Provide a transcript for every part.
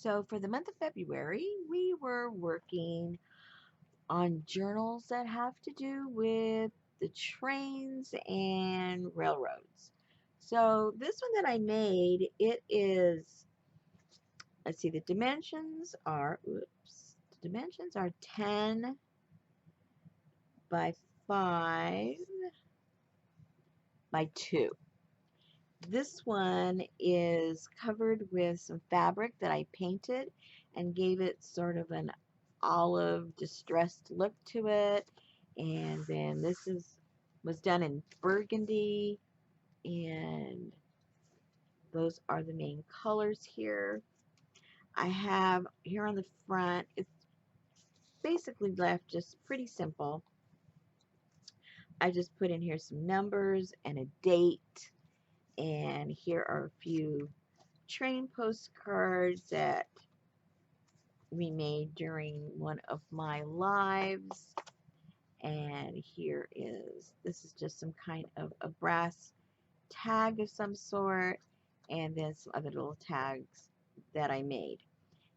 So for the month of February, we were working on journals that have to do with the trains and railroads. So this one that I made, it is, let's see, the dimensions are, the dimensions are 10 by 5 by 2. This one is covered with some fabric that I painted and gave it sort of an olive distressed look to it. And then this is was done in burgundy, and those are the main colors here. I have here on the front, it's basically left just pretty simple. I just put in here some numbers and a date, and here are a few train postcards that we made during one of my lives. And here is, this is just some kind of a brass tag of some sort, and then some other little tags that I made.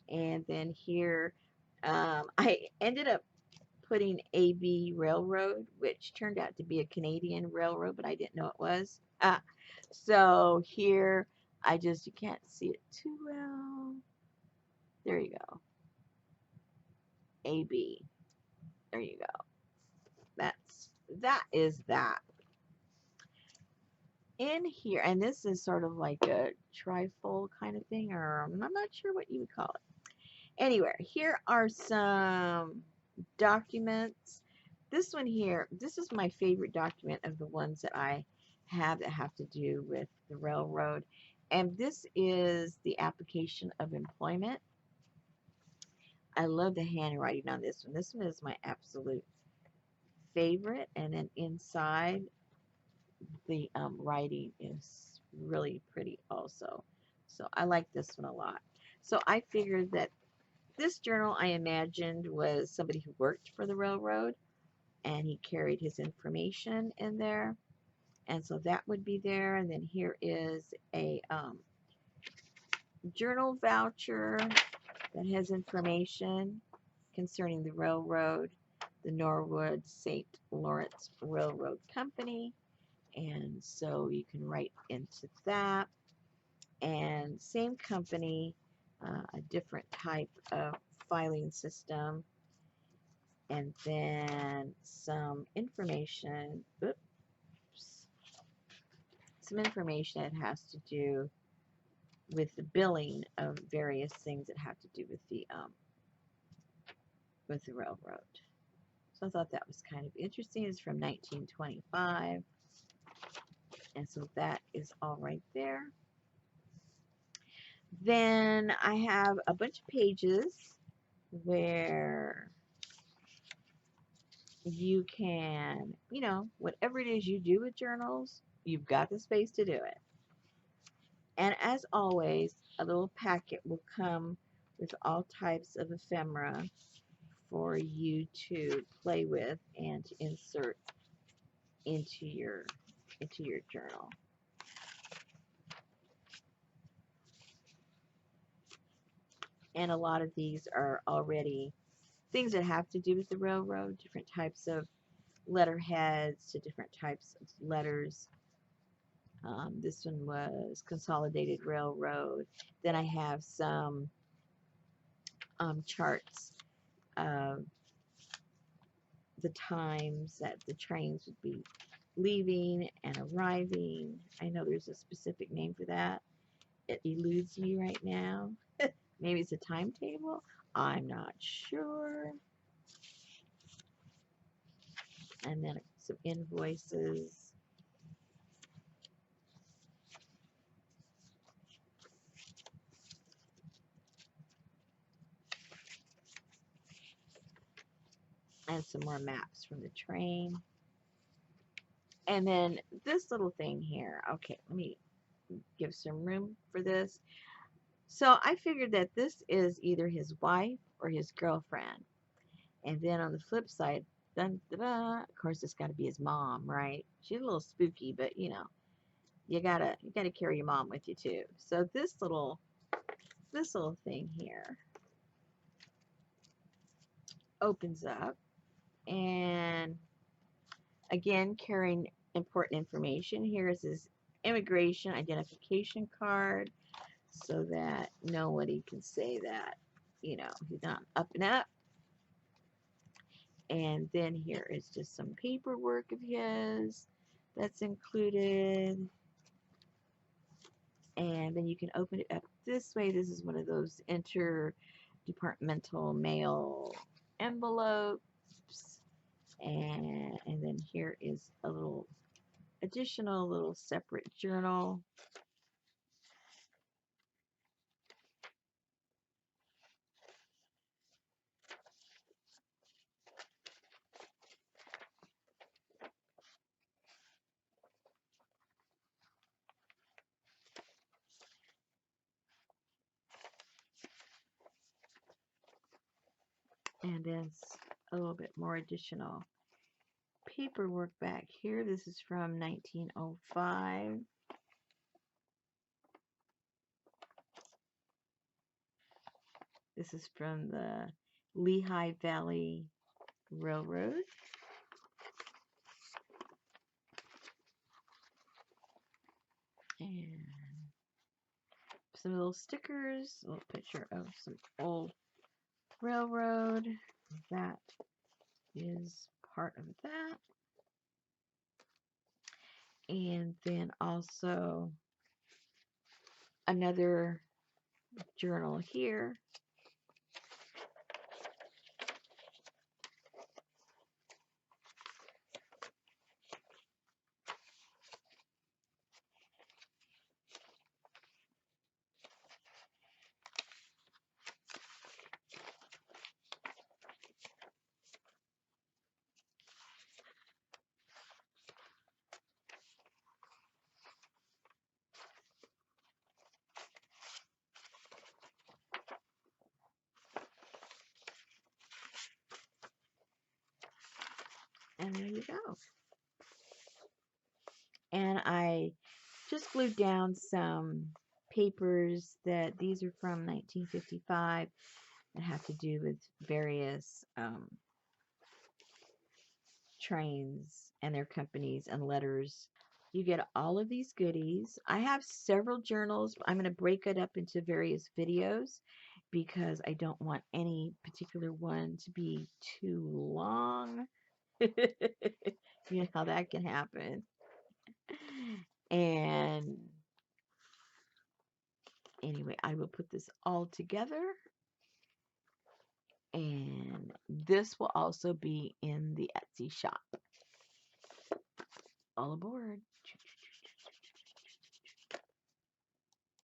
And then here, I ended up putting AB Railroad, which turned out to be a Canadian railroad, but I didn't know it was. So here, you can't see it too well. There you go. AB. There you go. That is that. In here, and this is sort of like a trifold kind of thing, or I'm not sure what you would call it. Anyway, here are some documents. This one here, this is my favorite document of the ones that I have that have to do with the railroad. And this is the application of employment. I love the handwriting on this one. This one is my absolute favorite. And then inside, the writing is really pretty also. So I like this one a lot. So I figured that this journal, I imagined, was somebody who worked for the railroad, and he carried his information in there. And so that would be there. And then here is a journal voucher that has information concerning the railroad, the Norwood St. Lawrence Railroad Company. And so you can write into that. And same company, a different type of filing system. And then some information, some information that has to do with the billing of various things that have to do with the railroad. So I thought that was kind of interesting. It's from 1925, and so that is all right there. Then I have a bunch of pages where you can, whatever it is you do with journals, you've got the space to do it. And as always, a little packet will come with all types of ephemera for you to play with and to insert into your journal. And a lot of these are already things that have to do with the railroad, different types of letterheads to different types of letters. This one was Consolidated Railroad. Then I have some charts of the times that the trains would be leaving and arriving. I know there's a specific name for that. It eludes me right now. Maybe it's a timetable. I'm not sure. And then some invoices. And some more maps from the train. And then this little thing here. Okay, let me give some room for this. So I figured that this is either his wife or his girlfriend. And then on the flip side, dun, dun, dun, of course, it's got to be his mom, right? She's a little spooky, but you gotta carry your mom with you too. So this little this little thing here opens up, and again, carrying important information. Here's his immigration identification card so that nobody can say that, you know, he's not up and up. And then here is just some paperwork of his that's included. And then you can open it up this way. This is one of those interdepartmental mail envelopes. And then here is a little additional little separate journal. And then a little bit more additional paperwork back here. This is from 1905. This is from the Lehigh Valley Railroad. And some little stickers, a little picture of some old railroad. That is part of that. And then also another journal here. And there you go. And I just glued down some papers that these are from 1955 that have to do with various trains and their companies and letters. You get all of these goodies. I have several journals. I'm going to break it up into various videos because I don't want any particular one to be too long. You know how that can happen. And anyway, I will put this all together. And this will also be in the Etsy shop. All aboard.